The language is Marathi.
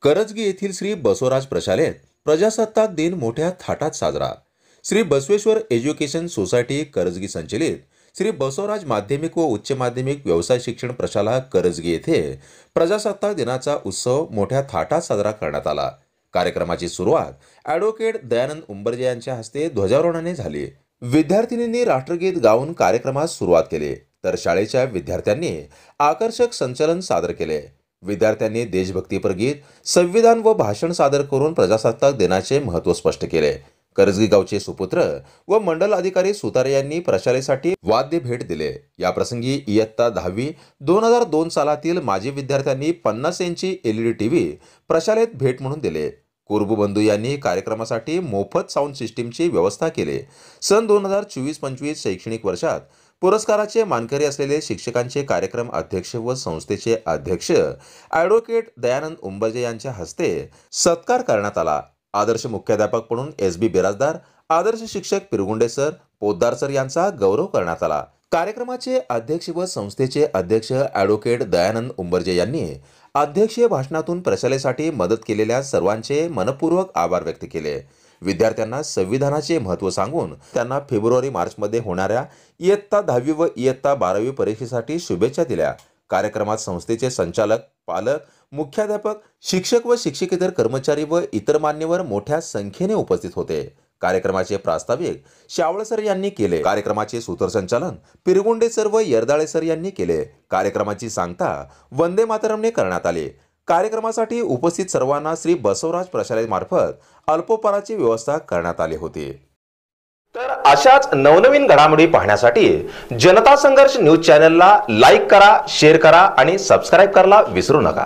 करजगी येथील श्री बसवराज प्रशालेत प्रजासत्ताक दिन मोठ्या थाटात साजरा. श्री बसवेश्वर एज्युकेशन सोसायटी करजगी संचलित श्री बसवराज माध्यमिक व उच्च माध्यमिक व्यवसाय शिक्षण प्रशाला करजगी येथे प्रजासत्ताक दिनाचा उत्सव मोठ्या थाटात साजरा करण्यात आला. कार्यक्रमाची सुरुवात ॲडव्होकेट दयानंद उंबर्जे यांच्या हस्ते ध्वजारोहणाने झाली. विद्यार्थिनींनी राष्ट्रगीत गाऊन कार्यक्रमास सुरुवात केली, तर शाळेच्या विद्यार्थ्यांनी आकर्षक संचलन सादर केले. विद्यार्थ्यांनी देशभक्तीपर गीत, संविधान व भाषण सादर करून प्रजासत्ताक दिनाचे महत्त्व स्पष्ट केले. करजगी गावचे सुपुत्र व मंडल अधिकारी सुतारे यांनी प्रशालेसाठी वाद्य भेट दिले. या प्रसंगी इयत्ता 10वी 2002 सालातील माजी विद्यार्थ्यांनी 50 इंची LED टीव्ही प्रशालेत भेट म्हणून दिले. कुरबू बंधू यांनी कार्यक्रमासाठी मोफत साऊंड सिस्टीमची व्यवस्था केली. सन 2024-25 शैक्षणिक वर्षात पुरस्काराचे मानकरी असलेले शिक्षकांचे कार्यक्रम अध्यक्ष व संस्थेचे अध्यक्ष ॲडव्होकेट दयानंद उंबर्जे यांच्या हस्ते सत्कार करण्यात आला. आदर्श मुख्याध्यापक म्हणून SB बिराजदार, आदर्श शिक्षक पिरगुंडे सर, पोद्दार सर यांचा गौरव करण्यात आला. कार्यक्रमाचे अध्यक्ष व संस्थेचे अध्यक्ष ॲडव्होकेट दयानंद उंबर्जे यांनी अध्यक्षीय भाषणातून प्रशालेसाठी मदत केलेल्या सर्वांचे मनपूर्वक आभार व्यक्त केले. विद्यार्थ्यांना संविधानाचे महत्त्व सांगून त्यांना फेब्रुवारी-मार्चमध्ये होणाऱ्या इयत्ता 10वी व इयत्ता 12वी परीक्षेसाठी शुभेच्छा दिल्या. कार्यक्रमात संस्थेचे संचालक, पालक, मुख्याध्यापक, शिक्षक व शिक्षकेतर कर्मचारी व इतर मान्यवर मोठ्या संख्येने उपस्थित होते. कार्यक्रमाचे प्रास्ताविक शावळ सर यांनी केले. कार्यक्रमाचे सूत्रसंचालन पिरगुंडे सर व यरदाळे सर यांनी केले. कार्यक्रमाची सांगता वंदे मातरमने करण्यात आली. कार्यक्रमासाठी उपस्थित सर्वांना श्री बसवराज प्रशालेमार्फत अल्पोपहाराची व्यवस्था करण्यात आली होती. तर अशाच नवनवीन घडामोडी पाहण्यासाठी जनता संघर्ष न्यूज चॅनलला लाईक करा, शेअर करा आणि सबस्क्राईब करायला विसरू नका.